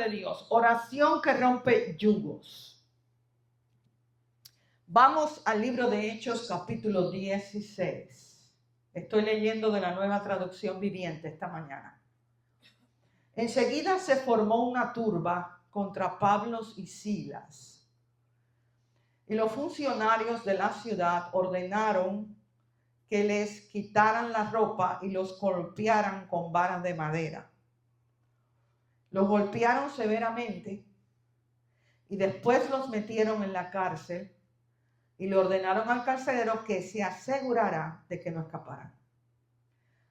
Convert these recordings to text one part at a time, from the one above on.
de Dios. Oración que rompe yugos. Vamos al libro de Hechos, capítulo 16. Estoy leyendo de la Nueva Traducción Viviente esta mañana. Enseguida se formó una turba contra Pablo y Silas. Y los funcionarios de la ciudad ordenaron que les quitaran la ropa y los golpearan con varas de madera. Los golpearon severamente y después los metieron en la cárcel y le ordenaron al carcelero que se asegurara de que no escaparan.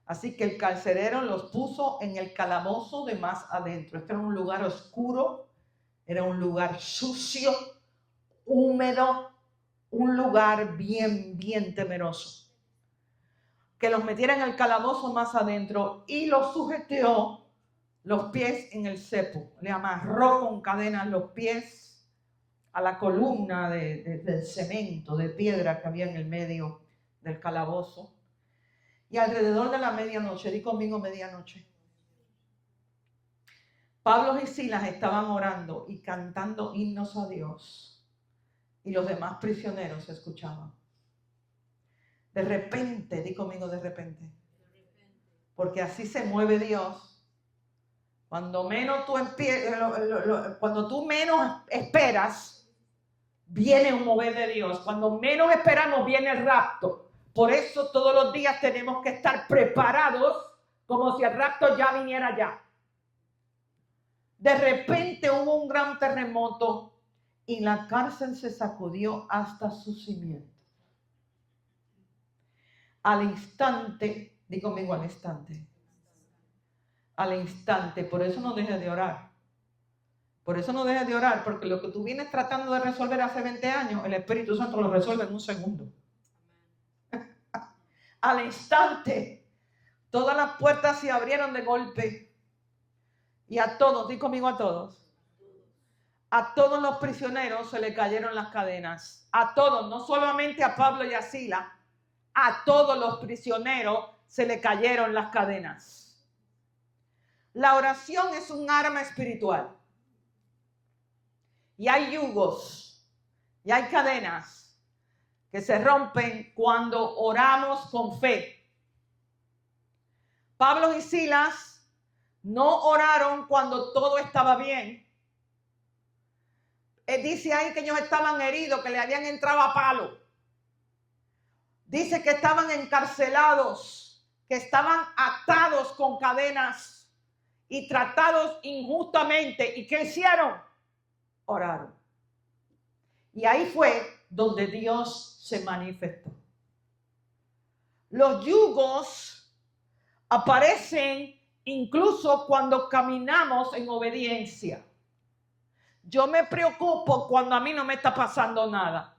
Así que el carcelero los puso en el calabozo de más adentro. Este era un lugar oscuro, era un lugar sucio, húmedo, un lugar bien temeroso. Que los metiera en el calabozo más adentro y los sujetó los pies en el cepo. Le amarró con cadenas los pies a la columna del cemento, de piedra que había en el medio del calabozo. Y alrededor de la medianoche, di conmigo medianoche, Pablo y Silas estaban orando y cantando himnos a Dios. Y los demás prisioneros escuchaban. De repente, di conmigo de repente. Porque así se mueve Dios. Cuando menos cuando tú menos esperas, viene un mover de Dios. Cuando menos esperamos, viene el rapto. Por eso todos los días tenemos que estar preparados como si el rapto ya viniera ya. De repente hubo un gran terremoto y la cárcel se sacudió hasta su cimiento. Al instante, di conmigo al instante. Al instante, por eso no dejes de orar. Por eso no dejes de orar, porque lo que tú vienes tratando de resolver hace 20 años, el Espíritu Santo lo resuelve en un segundo. Al instante, todas las puertas se abrieron de golpe. Y a todos, di conmigo a todos los prisioneros se le cayeron las cadenas. A todos, no solamente a Pablo y a Silas, a todos los prisioneros se le cayeron las cadenas. La oración es un arma espiritual. Y hay yugos, y hay cadenas que se rompen cuando oramos con fe. Pablo y Silas no oraron cuando todo estaba bien. Dice ahí que ellos estaban heridos, que le habían entrado a palo. Dice que estaban encarcelados, que estaban atados con cadenas y tratados injustamente. ¿Y qué hicieron? Oraron. Y ahí fue donde Dios se manifestó. Los yugos aparecen incluso cuando caminamos en obediencia. Yo me preocupo cuando a mí no me está pasando nada.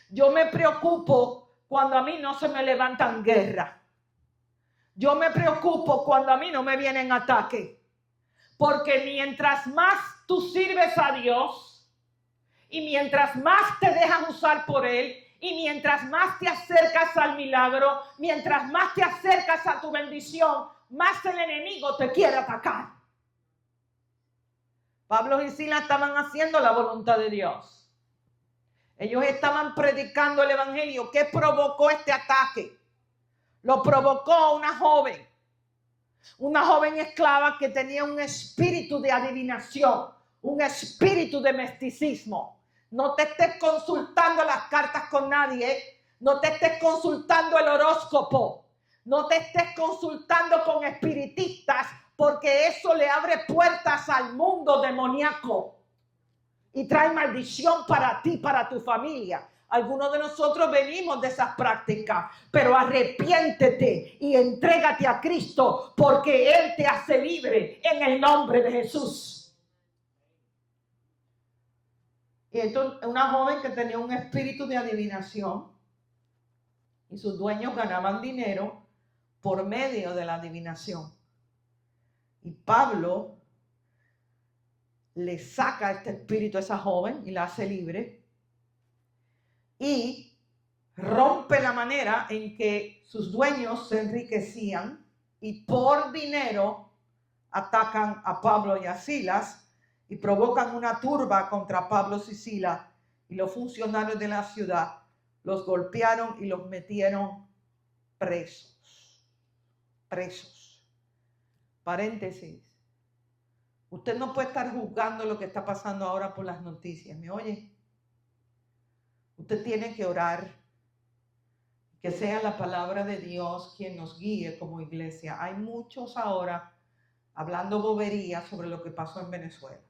Yo me preocupo cuando a mí no se me levantan guerras. Yo me preocupo cuando a mí no me vienen ataques. Porque mientras más tú sirves a Dios y mientras más te dejas usar por Él y mientras más te acercas al milagro, mientras más te acercas a tu bendición, más el enemigo te quiere atacar. Pablo y Silas estaban haciendo la voluntad de Dios. Ellos estaban predicando el evangelio. ¿Qué provocó este ataque? Lo provocó una joven esclava que tenía un espíritu de adivinación, un espíritu de misticismo. No te estés consultando las cartas con nadie, no te estés consultando el horóscopo, no te estés consultando con espiritistas, porque eso le abre puertas al mundo demoníaco y trae maldición para ti, para tu familia. Algunos de nosotros venimos de esas prácticas, pero arrepiéntete y entrégate a Cristo, porque Él te hace libre en el nombre de Jesús. Y entonces una joven que tenía un espíritu de adivinación y sus dueños ganaban dinero por medio de la adivinación. Y Pablo le saca este espíritu a esa joven y la hace libre. Y rompe la manera en que sus dueños se enriquecían y por dinero atacan a Pablo y a Silas y provocan una turba contra Pablo y Silas, y los funcionarios de la ciudad los golpearon y los metieron presos. Presos. Paréntesis. Usted no puede estar juzgando lo que está pasando ahora por las noticias, ¿me oye? Usted tiene que orar, que sea la palabra de Dios quien nos guíe como iglesia. Hay muchos ahora hablando boberías sobre lo que pasó en Venezuela.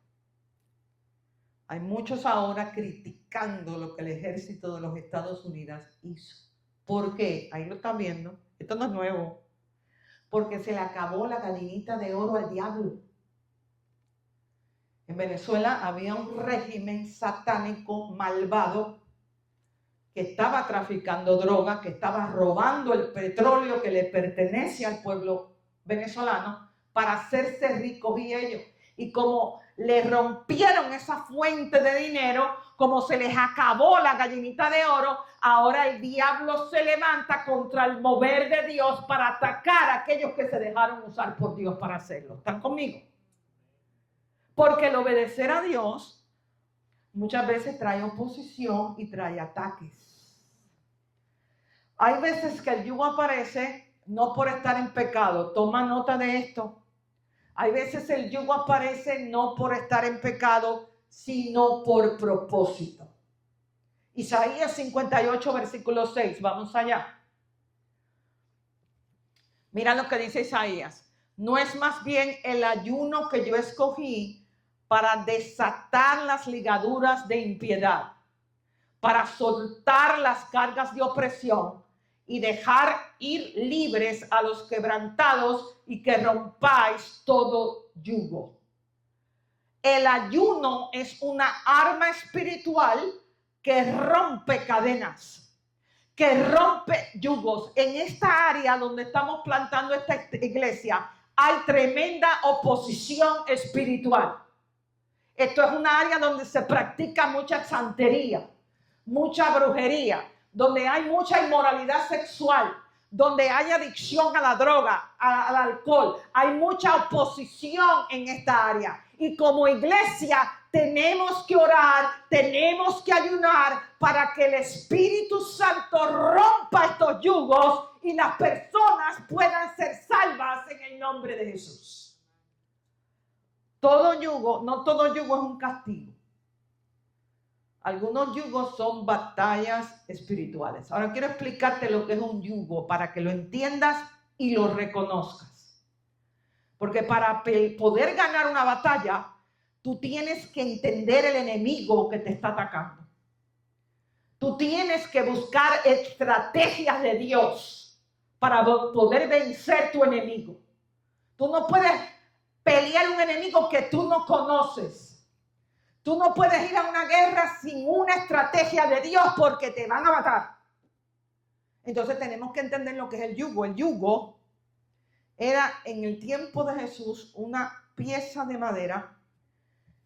Hay muchos ahora criticando lo que el ejército de los Estados Unidos hizo. ¿Por qué? Ahí lo están viendo. Esto no es nuevo. Porque se le acabó la gallinita de oro al diablo. En Venezuela había un régimen satánico malvado que estaba traficando droga, que estaba robando el petróleo que le pertenece al pueblo venezolano para hacerse ricos y ellos. Y como le rompieron esa fuente de dinero, como se les acabó la gallinita de oro, ahora el diablo se levanta contra el mover de Dios para atacar a aquellos que se dejaron usar por Dios para hacerlo. ¿Están conmigo? Porque el obedecer a Dios muchas veces trae oposición y trae ataques. Hay veces que el yugo aparece no por estar en pecado. Toma nota de esto. Hay veces el yugo aparece no por estar en pecado, sino por propósito. Isaías 58, versículo 6. Vamos allá. Mira lo que dice Isaías. ¿No es más bien el ayuno que yo escogí para desatar las ligaduras de impiedad, para soltar las cargas de opresión y dejar ir libres a los quebrantados y que rompáis todo yugo? El ayuno es una arma espiritual que rompe cadenas, que rompe yugos. En esta área donde estamos plantando esta iglesia hay tremenda oposición espiritual. Esto es una área donde se practica mucha santería, mucha brujería, donde hay mucha inmoralidad sexual, donde hay adicción a la droga, al alcohol. Hay mucha oposición en esta área. Y como iglesia tenemos que orar, tenemos que ayunar para que el Espíritu Santo rompa estos yugos y las personas puedan ser salvas en el nombre de Jesús. Todo yugo, no todo yugo es un castigo. Algunos yugos son batallas espirituales. Ahora quiero explicarte lo que es un yugo para que lo entiendas y lo reconozcas. Porque para poder ganar una batalla, tú tienes que entender el enemigo que te está atacando. Tú tienes que buscar estrategias de Dios para poder vencer tu enemigo. Tú no puedes pelear un enemigo que tú no conoces. Tú no puedes ir a una guerra sin una estrategia de Dios porque te van a matar. Entonces tenemos que entender lo que es el yugo. El yugo era en el tiempo de Jesús una pieza de madera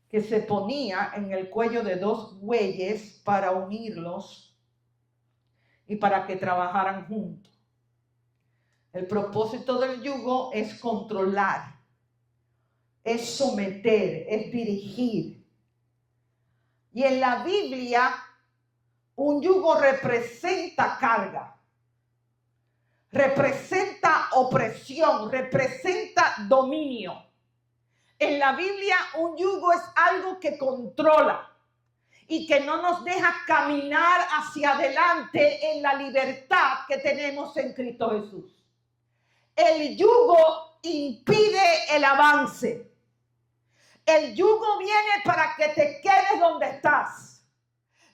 que se ponía en el cuello de dos bueyes para unirlos y para que trabajaran juntos. El propósito del yugo es controlar, es someter, es dirigir. Y en la Biblia, un yugo representa carga, representa opresión, representa dominio. En la Biblia, un yugo es algo que controla y que no nos deja caminar hacia adelante en la libertad que tenemos en Cristo Jesús. El yugo impide el avance. El yugo viene para que te quedes donde estás.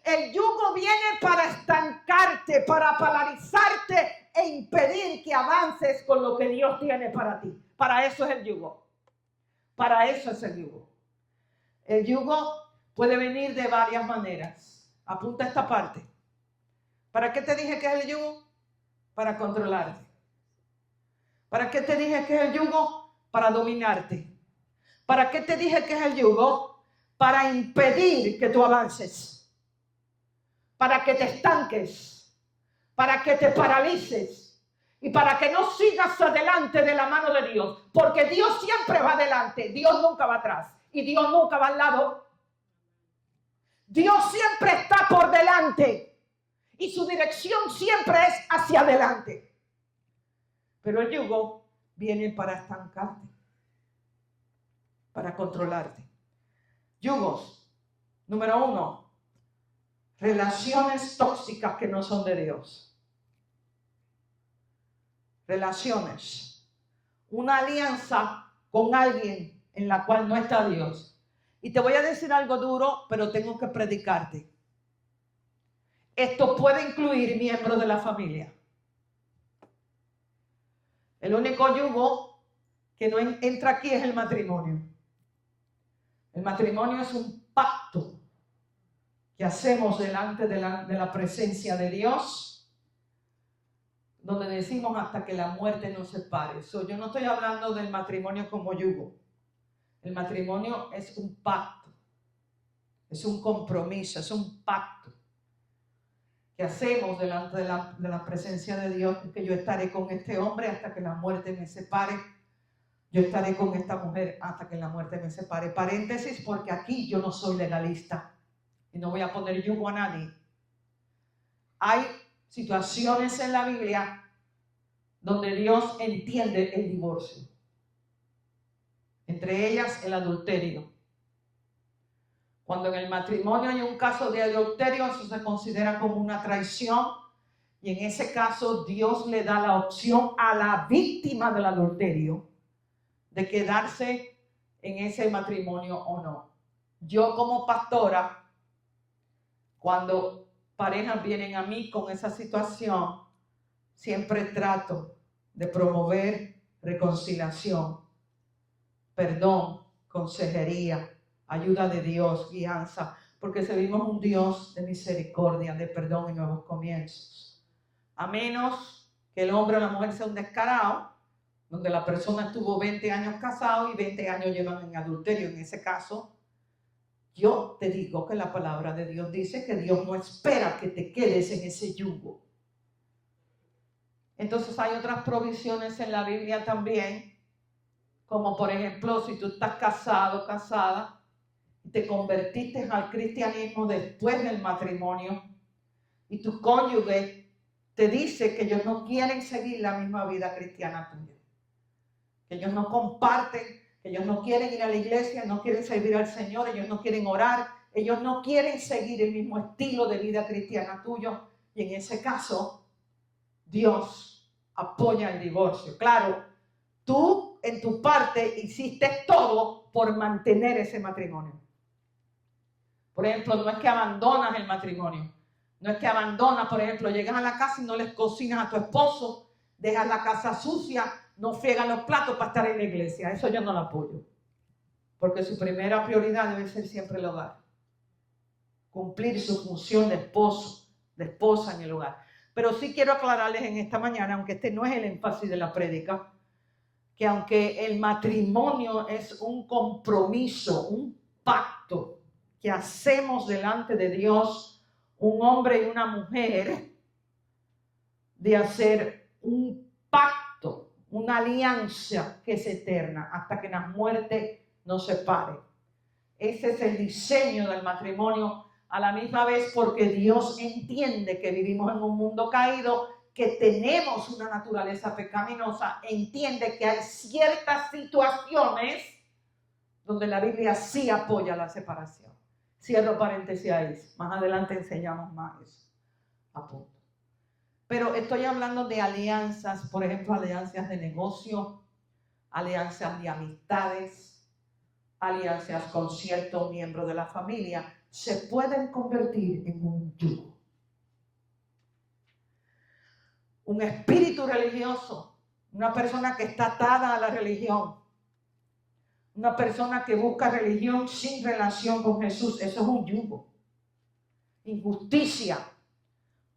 El yugo viene para estancarte, para paralizarte e impedir que avances con lo que Dios tiene para ti. Para eso es el yugo. Para eso es el yugo. El yugo puede venir de varias maneras. Apunta esta parte. ¿Para qué te dije que es el yugo? Para controlarte. ¿Para qué te dije que es el yugo? Para dominarte. ¿Para qué te dije que es el yugo? Para impedir que tú avances. Para que te estanques. Para que te paralices. Y para que no sigas adelante de la mano de Dios. Porque Dios siempre va adelante. Dios nunca va atrás. y Dios nunca va al lado. Dios siempre está por delante y su dirección siempre es hacia adelante. Pero el yugo viene para estancarte, para controlarte. Yugos, número 1, relaciones tóxicas que no son de Dios. Relaciones, una alianza con alguien en la cual no está Dios. Y te voy a decir algo duro, pero tengo que predicarte. Esto puede incluir miembros de la familia. El único yugo que no entra aquí es el matrimonio. El matrimonio es un pacto que hacemos delante de la presencia de Dios, donde decimos hasta que la muerte nos separe. Yo no estoy hablando del matrimonio como yugo. El matrimonio es un pacto, es un compromiso, es un pacto que hacemos delante de la presencia de Dios, que yo estaré con este hombre hasta que la muerte me separe. Yo estaré con esta mujer hasta que la muerte me separe. Paréntesis, porque aquí yo no soy legalista y no voy a poner yugo a nadie. Hay situaciones en la Biblia donde Dios entiende el divorcio. Entre ellas el adulterio. Cuando en el matrimonio hay un caso de adulterio, eso se considera como una traición. Y en ese caso Dios le da la opción a la víctima del adulterio de quedarse en ese matrimonio o no. Yo como pastora, cuando parejas vienen a mí con esa situación, siempre trato de promover reconciliación, perdón, consejería, ayuda de Dios, guianza, porque servimos un Dios de misericordia, de perdón y nuevos comienzos. A menos que el hombre o la mujer sea un descarado, donde la persona estuvo 20 años casado y 20 años llevan en adulterio. En ese caso, yo te digo que la palabra de Dios dice que Dios no espera que te quedes en ese yugo. Entonces hay otras provisiones en la Biblia también, como por ejemplo, si tú estás casado, casada, y te convertiste al cristianismo después del matrimonio, y tu cónyuge te dice que ellos no quieren seguir la misma vida cristiana tuya, que ellos no comparten, que ellos no quieren ir a la iglesia, no quieren servir al Señor, ellos no quieren orar, ellos no quieren seguir el mismo estilo de vida cristiana tuyo, y en ese caso, Dios apoya el divorcio. Claro, tú en tu parte hiciste todo por mantener ese matrimonio. Por ejemplo, no es que abandonas el matrimonio, no es que abandonas, por ejemplo, llegas a la casa y no les cocinas a tu esposo, dejas la casa sucia, no friegas los platos para estar en la iglesia. Eso yo no lo apoyo, porque su primera prioridad debe ser siempre el hogar, cumplir su función de esposo, de esposa en el hogar. Pero sí quiero aclararles en esta mañana, aunque este no es el énfasis de la prédica, que aunque el matrimonio es un compromiso, un pacto que hacemos delante de Dios, un hombre y una mujer, de hacer un pacto, una alianza que es eterna hasta que la muerte nos separe. Ese es el diseño del matrimonio, a la misma vez porque Dios entiende que vivimos en un mundo caído, que tenemos una naturaleza pecaminosa, entiende que hay ciertas situaciones donde la Biblia sí apoya la separación. Cierro paréntesis ahí, más adelante enseñamos más eso. A punto. Pero estoy hablando de alianzas, por ejemplo, alianzas de negocio, alianzas de amistades, alianzas con ciertos miembros de la familia, se pueden convertir en un yugo. Un espíritu religioso, una persona que está atada a la religión, una persona que busca religión sin relación con Jesús, eso es un yugo. Injusticia,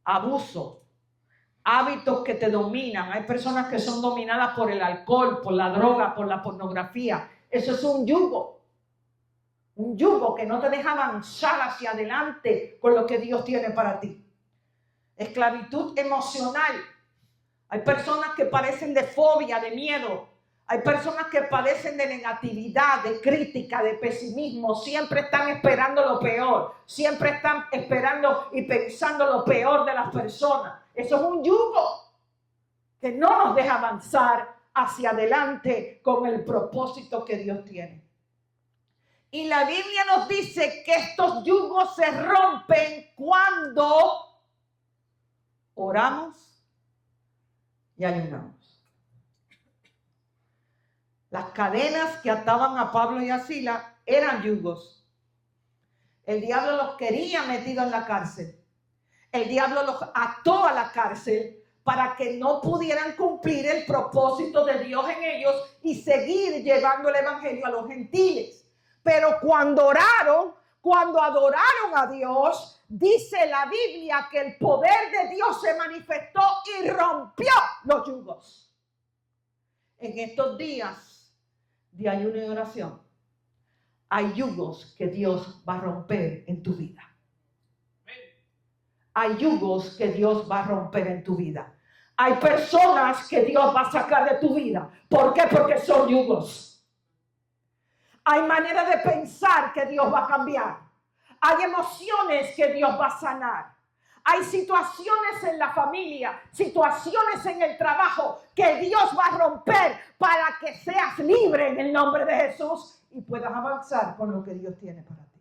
abuso, hábitos que te dominan. Hay personas que son dominadas por el alcohol, por la droga, por la pornografía. Eso es un yugo. Un yugo que no te deja avanzar hacia adelante con lo que Dios tiene para ti. Esclavitud emocional. Hay personas que padecen de fobia, de miedo Hay personas que padecen de negatividad, de crítica, de pesimismo. Siempre están esperando lo peor. Siempre están esperando y pensando lo peor de las personas. Eso es un yugo que no nos deja avanzar hacia adelante con el propósito que Dios tiene. Y la Biblia nos dice que estos yugos se rompen cuando oramos y ayunamos. Las cadenas que ataban a Pablo y a Silas eran yugos. El diablo los quería metidos en la cárcel. El diablo los ató a la cárcel para que no pudieran cumplir el propósito de Dios en ellos y seguir llevando el evangelio a los gentiles. Pero cuando oraron, cuando adoraron a Dios, dice la Biblia que el poder de Dios se manifestó y rompió los yugos. En estos días de ayuno y oración, hay yugos que Dios va a romper en tu vida. Hay yugos que Dios va a romper en tu vida. Hay personas que Dios va a sacar de tu vida. ¿Por qué? Porque son yugos. Hay maneras de pensar que Dios va a cambiar. Hay emociones que Dios va a sanar. Hay situaciones en la familia, situaciones en el trabajo que Dios va a romper para que seas libre en el nombre de Jesús y puedas avanzar con lo que Dios tiene para ti.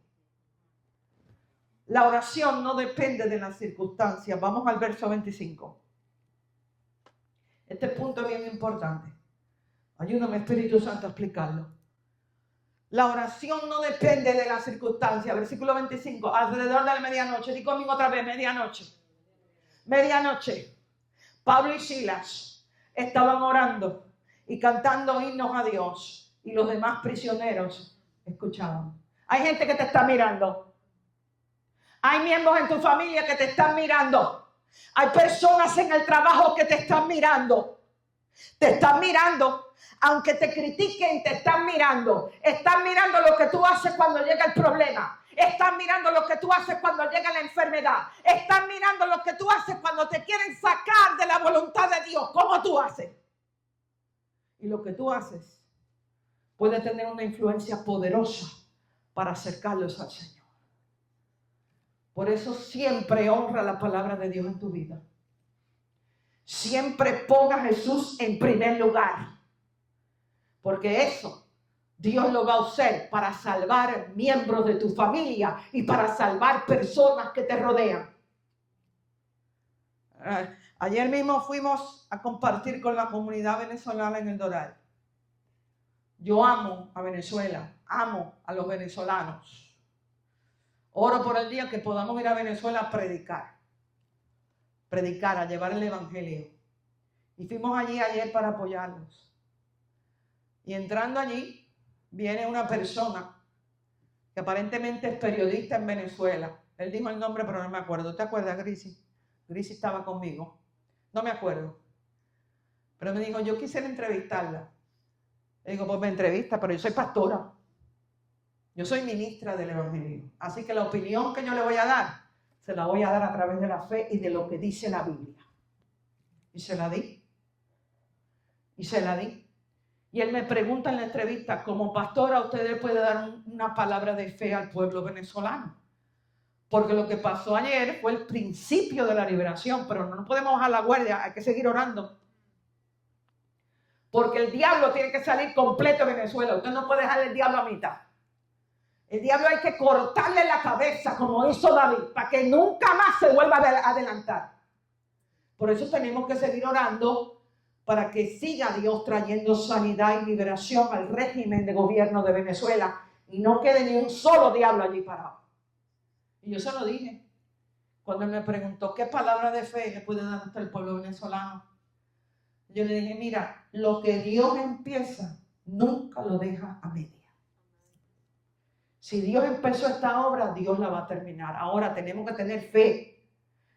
La oración no depende de las circunstancias. Vamos al verso 25. Este punto es bien importante. Ayúdame, Espíritu Santo, a explicarlo. La oración no depende de las circunstancias. Versículo 25. Alrededor de la medianoche. Di conmigo otra vez, medianoche. Medianoche. Pablo y Silas estaban orando y cantando himnos a Dios. Y los demás prisioneros escuchaban. Hay gente que te está mirando. Hay miembros en tu familia que te están mirando. Hay personas en el trabajo que te están mirando. Te están mirando. Aunque te critiquen, te están mirando. Están mirando lo que tú haces cuando llega el problema. Están mirando lo que tú haces cuando llega la enfermedad. Están mirando lo que tú haces cuando te quieren sacar de la voluntad de Dios. ¿Cómo tú haces? Y lo que tú haces puede tener una influencia poderosa para acercarlos al Señor. Por eso siempre honra la palabra de Dios en tu vida. Siempre ponga a Jesús en primer lugar. Porque eso Dios lo va a usar para salvar miembros de tu familia y para salvar personas que te rodean. Ayer mismo fuimos a compartir con la comunidad venezolana en el Doral. Yo amo a Venezuela, amo a los venezolanos. Oro por el día que podamos ir a Venezuela a predicar, a llevar el evangelio. Y fuimos allí ayer para apoyarlos. Y entrando allí, viene una persona que aparentemente es periodista en Venezuela. Él dijo el nombre, pero no me acuerdo. ¿Te acuerdas, Grisi? Grisi estaba conmigo. No me acuerdo. Pero me dijo, yo quisiera entrevistarla. Le digo, pues me entrevista, pero yo soy pastora. Yo soy ministra del evangelio. Así que la opinión que yo le voy a dar, se la voy a dar a través de la fe y de lo que dice la Biblia. Y se la di. Y se la di. Y él me pregunta en la entrevista, como pastora, ¿usted le puede dar una palabra de fe al pueblo venezolano? Porque lo que pasó ayer fue el principio de la liberación, pero no nos podemos bajar la guardia, hay que seguir orando. Porque el diablo tiene que salir completo de Venezuela. Usted no puede dejar el diablo a mitad. El diablo hay que cortarle la cabeza, como hizo David, para que nunca más se vuelva a adelantar. Por eso tenemos que seguir orando, para que siga Dios trayendo sanidad y liberación al régimen de gobierno de Venezuela y no quede ni un solo diablo allí parado. Y yo se lo dije cuando él me preguntó qué palabra de fe le puede dar hasta el pueblo venezolano. Yo le dije, mira, lo que Dios empieza nunca lo deja a media. Si Dios empezó esta obra, Dios la va a terminar. Ahora tenemos que tener fe,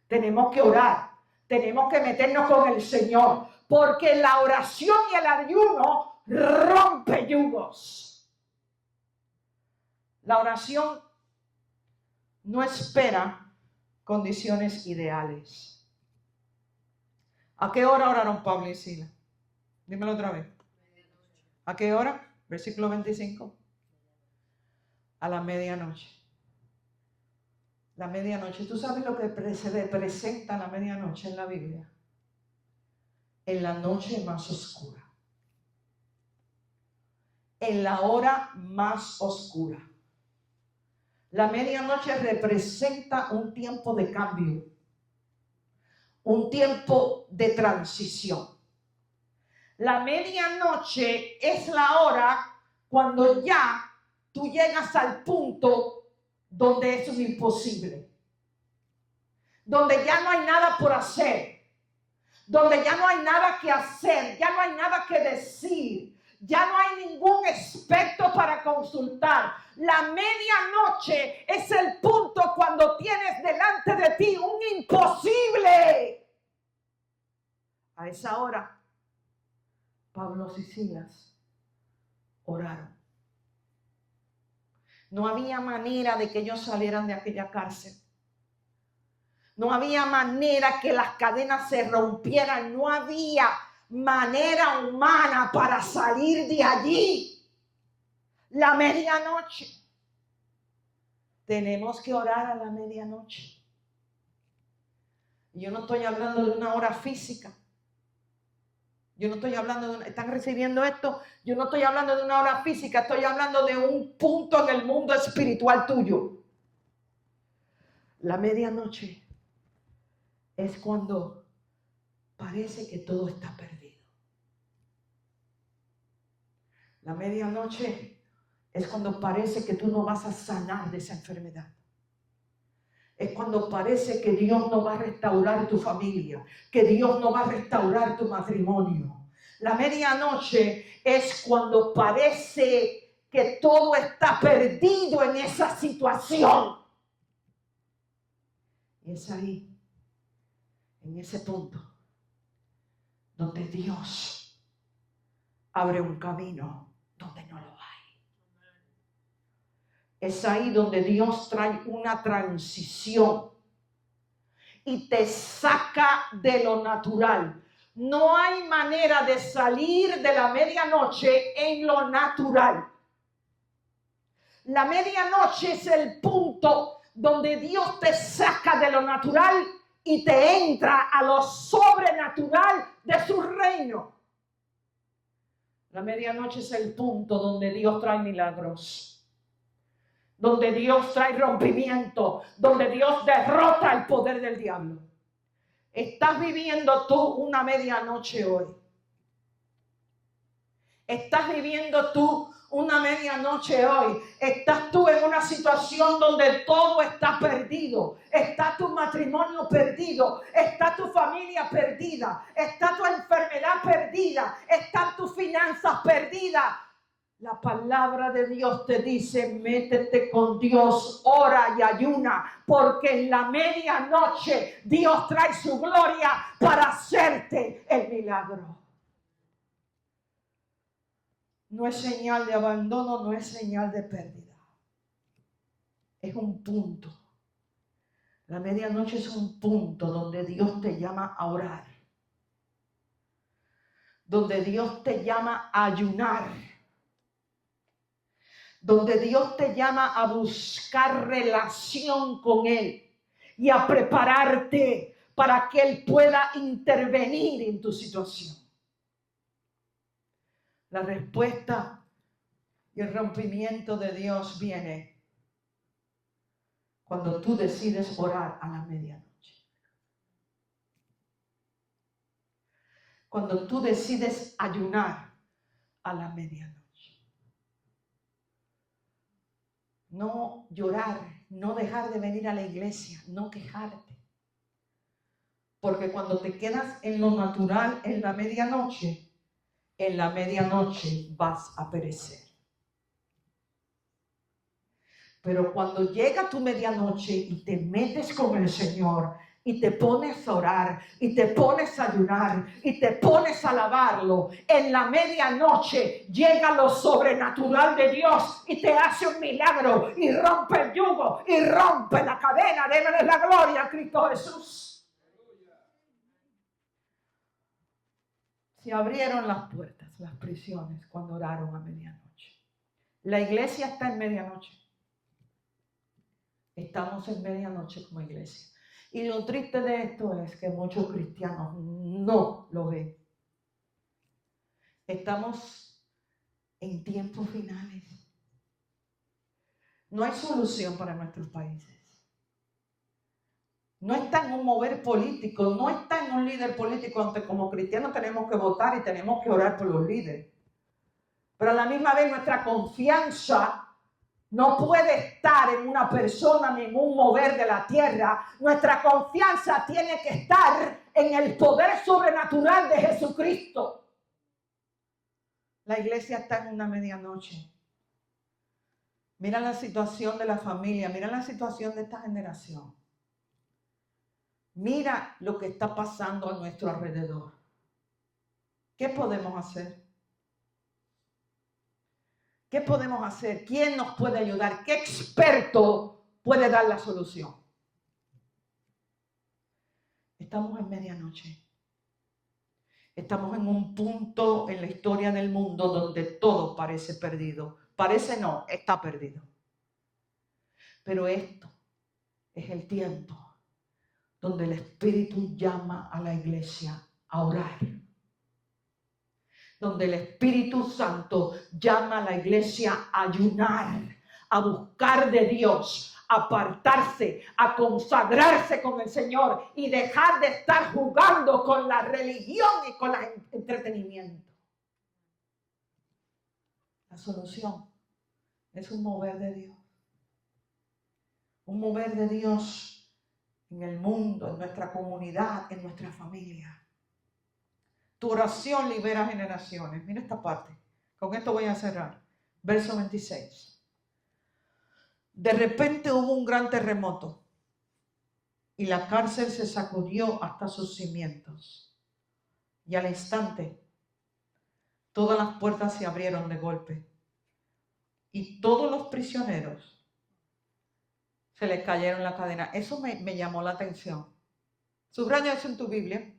tenemos que orar, tenemos que meternos con el Señor. Porque la oración y el ayuno rompe yugos. La oración no espera condiciones ideales. ¿A qué hora oraron Pablo y Silas? Dímelo otra vez. ¿A qué hora? Versículo 25. A la medianoche. La medianoche. ¿Tú sabes lo que se representa la medianoche en la Biblia? En la noche más oscura. En la hora más oscura. La medianoche representa un tiempo de cambio. Un tiempo de transición. La medianoche es la hora cuando ya tú llegas al punto donde eso es imposible. Donde ya no hay nada por hacer. Donde ya no hay nada que hacer. Ya no hay nada que decir. Ya no hay ningún experto para consultar. La medianoche es el punto cuando tienes delante de ti un imposible. A esa hora, Pablo y Silas oraron. No había manera de que ellos salieran de aquella cárcel. No había manera que las cadenas se rompieran. No había manera humana para salir de allí. La medianoche. Tenemos que orar a la medianoche. Yo no estoy hablando de una hora física. Yo no estoy hablando de ¿están recibiendo esto? Yo no estoy hablando de una hora física, estoy hablando de un punto en el mundo espiritual tuyo. La medianoche es cuando parece que todo está perdido. La medianoche es cuando parece que tú no vas a sanar de esa enfermedad. Es cuando parece que Dios no va a restaurar tu familia, que Dios no va a restaurar tu matrimonio. La medianoche es cuando parece que todo está perdido en esa situación. Y es ahí, en ese punto, donde Dios abre un camino donde no lo hay. Es ahí donde Dios trae una transición y te saca de lo natural. No hay manera de salir de la medianoche en lo natural. La medianoche es el punto donde Dios te saca de lo natural y te entra a lo sobrenatural de su reino. La medianoche es el punto donde Dios trae milagros. Donde Dios trae rompimiento, donde Dios derrota el poder del diablo. Estás viviendo tú una medianoche hoy. Estás viviendo tú una medianoche hoy. Estás tú en una situación donde todo está perdido. Está tu matrimonio perdido. Está tu familia perdida. Está tu enfermedad perdida. Están tus finanzas perdidas. La palabra de Dios te dice, métete con Dios, ora y ayuna, porque en la medianoche Dios trae su gloria para hacerte el milagro. No es señal de abandono, no es señal de pérdida. Es un punto. La medianoche es un punto donde Dios te llama a orar. Donde Dios te llama a ayunar. Donde Dios te llama a buscar relación con Él y a prepararte para que Él pueda intervenir en tu situación. La respuesta y el rompimiento de Dios viene cuando tú decides orar a la medianoche. Cuando tú decides ayunar a la medianoche. No llorar, no dejar de venir a la iglesia, no quejarte. Porque cuando te quedas en lo natural en la medianoche vas a perecer. Pero cuando llega tu medianoche y te metes con el Señor y te pones a orar y te pones a ayunar y te pones a alabarlo, en la medianoche llega lo sobrenatural de Dios y te hace un milagro y rompe el yugo y rompe la cadena. Démosle la gloria a Cristo Jesús. Se abrieron las puertas, las prisiones, cuando oraron a medianoche. La iglesia está en medianoche. Estamos en medianoche como iglesia. Y lo triste de esto es que muchos cristianos no lo ven. Estamos en tiempos finales. No hay solución para nuestros países. No está en un mover político, no está en un líder político, aunque como cristianos tenemos que votar y tenemos que orar por los líderes. Pero a la misma vez nuestra confianza no puede estar en una persona ni en un mover de la tierra. Nuestra confianza tiene que estar en el poder sobrenatural de Jesucristo. La iglesia está en una medianoche. Mira la situación de la familia, mira la situación de esta generación. Mira lo que está pasando a nuestro alrededor. ¿Qué podemos hacer? ¿Qué podemos hacer? ¿Quién nos puede ayudar? ¿Qué experto puede dar la solución? Estamos en medianoche. Estamos en un punto en la historia del mundo donde todo parece perdido. Parece no, está perdido. Pero esto es el tiempo donde el Espíritu llama a la iglesia a orar. Donde el Espíritu Santo llama a la iglesia a ayunar, a buscar de Dios, a apartarse, a consagrarse con el Señor y dejar de estar jugando con la religión y con el entretenimiento. La solución es un mover de Dios. Un mover de Dios en el mundo, en nuestra comunidad, en nuestra familia. Tu oración libera generaciones. Mira esta parte. Con esto voy a cerrar. Verso 26. De repente hubo un gran terremoto y la cárcel se sacudió hasta sus cimientos. Y al instante, todas las puertas se abrieron de golpe y todos los prisioneros se les cayeron la cadena. Eso me llamó la atención. Subraya eso en tu Biblia.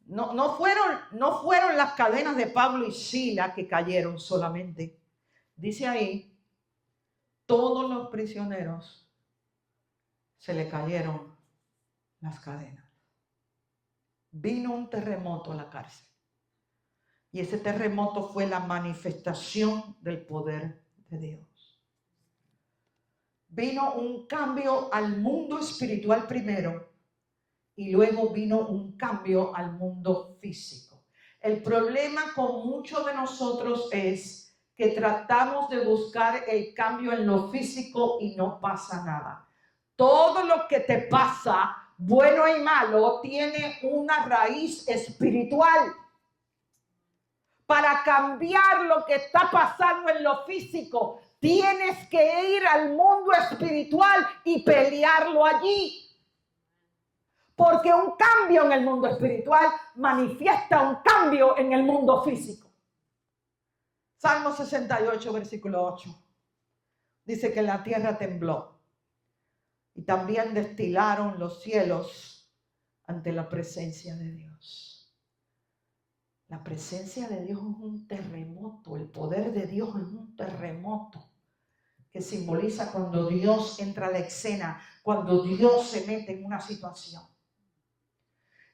No fueron las cadenas de Pablo y Sila que cayeron solamente. Dice ahí, todos los prisioneros se le cayeron las cadenas. Vino un terremoto a la cárcel. Y ese terremoto fue la manifestación del poder de Dios. Vino un cambio al mundo espiritual primero. Y luego vino un cambio al mundo físico. El problema con muchos de nosotros es que tratamos de buscar el cambio en lo físico y no pasa nada. Todo lo que te pasa, bueno y malo, tiene una raíz espiritual. Para cambiar lo que está pasando en lo físico, tienes que ir al mundo espiritual y pelearlo allí. Porque un cambio en el mundo espiritual manifiesta un cambio en el mundo físico. Salmo 68, versículo 8. Dice que la tierra tembló y también destilaron los cielos ante la presencia de Dios. La presencia de Dios es un terremoto, el poder de Dios es un terremoto que simboliza cuando Dios entra a la escena, cuando Dios se mete en una situación.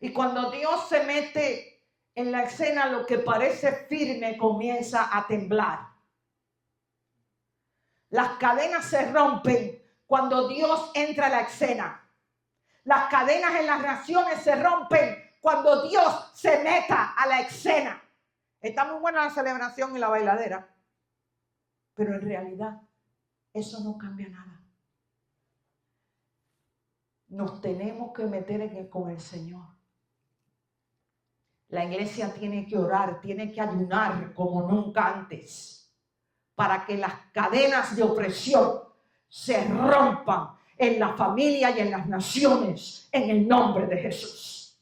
Y cuando Dios se mete en la escena, lo que parece firme comienza a temblar. Las cadenas se rompen cuando Dios entra a la escena. Las cadenas en las naciones se rompen cuando Dios se meta a la escena. Está muy buena la celebración y la bailadera, pero en realidad eso no cambia nada. Nos tenemos que meter con el Señor. La iglesia tiene que orar, tiene que ayunar como nunca antes para que las cadenas de opresión se rompan en la familia y en las naciones en el nombre de Jesús.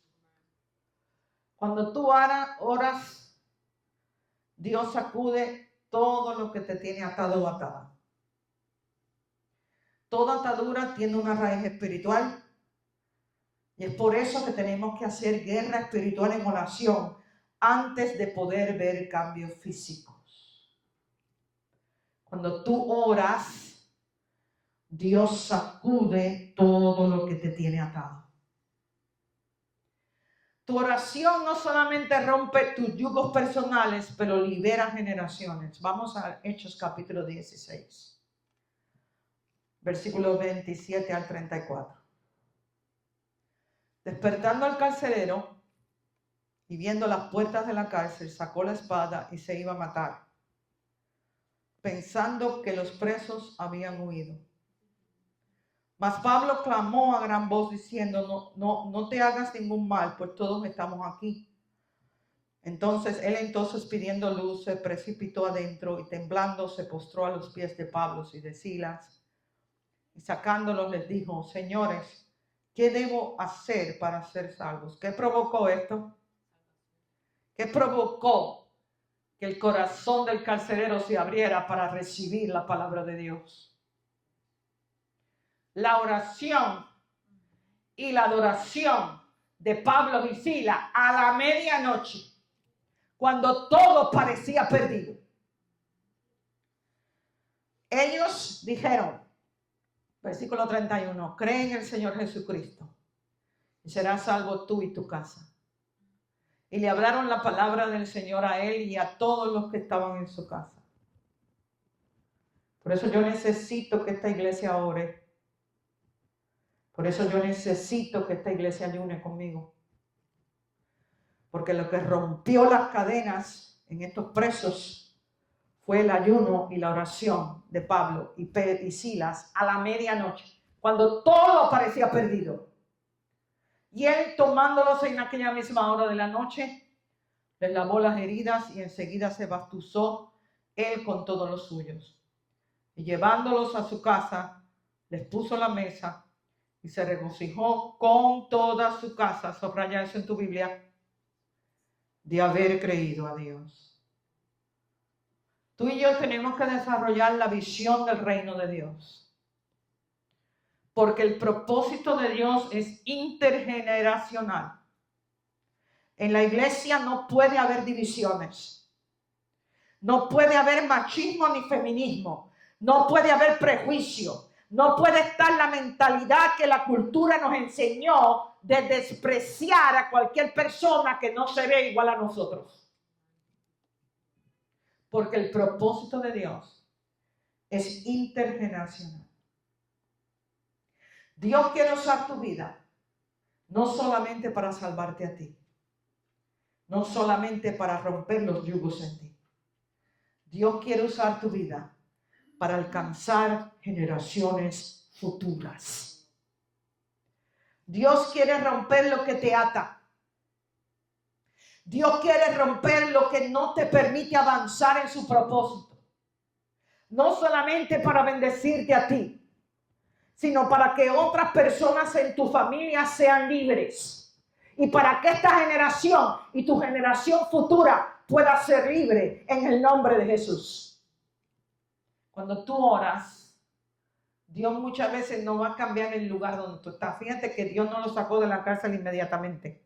Cuando tú oras, Dios sacude todo lo que te tiene atado o atada. Toda atadura tiene una raíz espiritual Y es por eso que tenemos que hacer guerra espiritual en oración antes de poder ver cambios físicos. Cuando tú oras, Dios sacude todo lo que te tiene atado. Tu oración no solamente rompe tus yugos personales, pero libera generaciones. Vamos a Hechos capítulo 16, versículos 27 al 34. Despertando al carcelero y viendo las puertas de la cárcel, sacó la espada y se iba a matar, pensando que los presos habían huido. Mas Pablo clamó a gran voz diciendo, no te hagas ningún mal, pues todos estamos aquí. Entonces pidiendo luz, se precipitó adentro y temblando se postró a los pies de Pablo y de Silas. Y sacándolos les dijo, señores, ¿qué debo hacer para ser salvos? ¿Qué provocó esto? ¿Qué provocó que el corazón del carcelero se abriera para recibir la palabra de Dios? La oración y la adoración de Pablo y Silas a la medianoche, cuando todo parecía perdido. Ellos dijeron, versículo 31, cree en el Señor Jesucristo y serás salvo tú y tu casa. Y le hablaron la palabra del Señor a él y a todos los que estaban en su casa. Por eso yo necesito que esta iglesia ore. Por eso yo necesito que esta iglesia ayune conmigo. Porque lo que rompió las cadenas en estos presos fue el ayuno y la oración de Pablo y Silas a la medianoche, cuando todo parecía perdido. Y él, tomándolos en aquella misma hora de la noche, les lavó las heridas y enseguida se bastuzó él con todos los suyos. Y llevándolos a su casa, les puso la mesa y se regocijó con toda su casa, subraya eso en tu Biblia, de haber creído a Dios. Tú y yo tenemos que desarrollar la visión del reino de Dios. Porque el propósito de Dios es intergeneracional. En la iglesia no puede haber divisiones. No puede haber machismo ni feminismo. No puede haber prejuicio. No puede estar la mentalidad que la cultura nos enseñó de despreciar a cualquier persona que no se ve igual a nosotros. Porque el propósito de Dios es intergeneracional. Dios quiere usar tu vida no solamente para salvarte a ti, no solamente para romper los yugos en ti. Dios quiere usar tu vida para alcanzar generaciones futuras. Dios quiere romper lo que te ata. Dios quiere romper lo que no te permite avanzar en su propósito. No solamente para bendecirte a ti, sino para que otras personas en tu familia sean libres. Y para que esta generación y tu generación futura pueda ser libre en el nombre de Jesús. Cuando tú oras, Dios muchas veces no va a cambiar el lugar donde tú estás. Fíjate que Dios no lo sacó de la cárcel inmediatamente.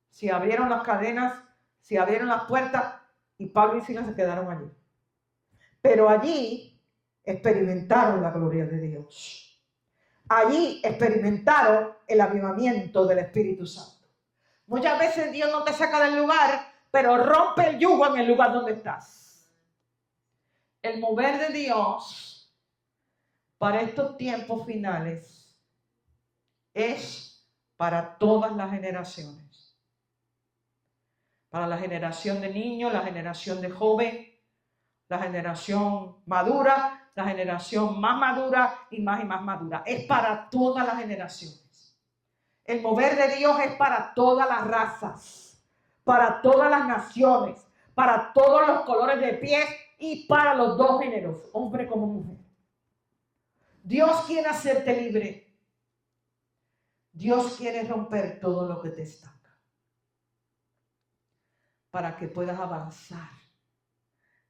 Si abrieron las cadenas, si abrieron las puertas, y Pablo y Silas se quedaron allí. Pero allí experimentaron la gloria de Dios. Allí experimentaron el avivamiento del Espíritu Santo. Muchas veces Dios no te saca del lugar, pero rompe el yugo en el lugar donde estás. El mover de Dios para estos tiempos finales es para todas las generaciones. Para la generación de niños, la generación de joven, la generación madura, la generación más madura y más madura. Es para todas las generaciones. El mover de Dios es para todas las razas, para todas las naciones, para todos los colores de piel y para los dos géneros, hombre como mujer. Dios quiere hacerte libre. Dios quiere romper todo lo que te estanca para que puedas avanzar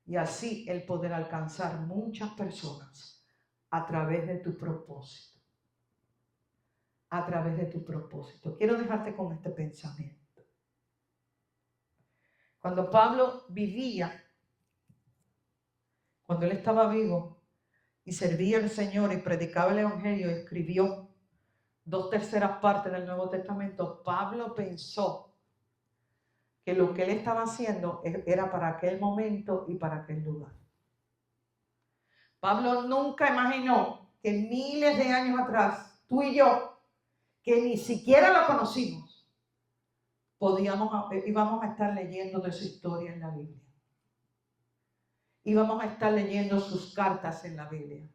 y así el poder alcanzar muchas personas a través de tu propósito. a través de tu propósito. Quiero dejarte con este pensamiento. Cuando Pablo vivía, cuando él estaba vivo y servía al Señor y predicaba el Evangelio y escribió 2/3 partes del Nuevo Testamento, Pablo pensó que lo que él estaba haciendo era para aquel momento y para aquel lugar. Pablo nunca imaginó que miles de años atrás, tú y yo, que ni siquiera lo conocimos, íbamos a estar leyendo de su historia en la Biblia. Íbamos a estar leyendo sus cartas en la Biblia.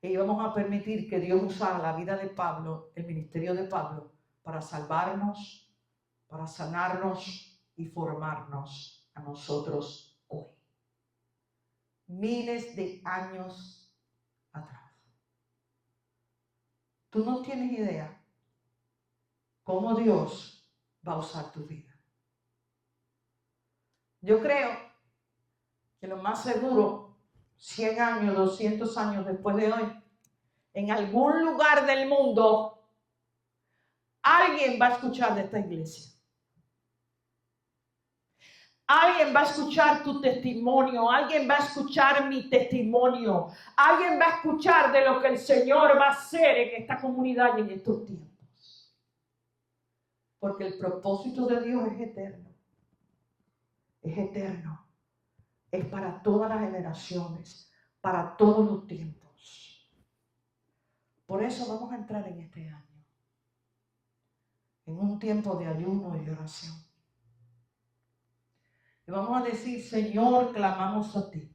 E íbamos a permitir que Dios usara la vida de Pablo, el ministerio de Pablo, para salvarnos, para sanarnos y formarnos a nosotros hoy. Miles de años atrás. Tú no tienes idea cómo Dios va a usar tu vida. Yo creo que lo más seguro, 100 años, 200 años después de hoy, en algún lugar del mundo, alguien va a escuchar de esta iglesia. Alguien va a escuchar tu testimonio, alguien va a escuchar mi testimonio, alguien va a escuchar de lo que el Señor va a hacer en esta comunidad y en estos tiempos. Porque el propósito de Dios es eterno. Es eterno. Es para todas las generaciones, para todos los tiempos. Por eso vamos a entrar en este año, en un tiempo de ayuno y de oración. Y vamos a decir, Señor, clamamos a ti.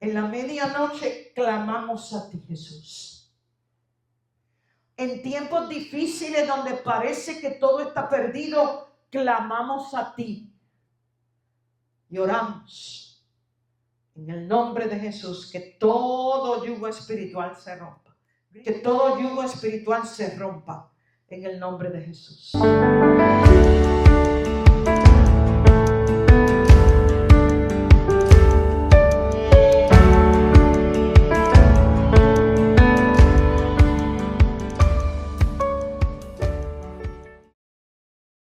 En la medianoche clamamos a ti, Jesús. En tiempos difíciles donde parece que todo está perdido, clamamos a ti. Y oramos en el nombre de Jesús que todo yugo espiritual se rompa. Que todo yugo espiritual se rompa en el nombre de Jesús.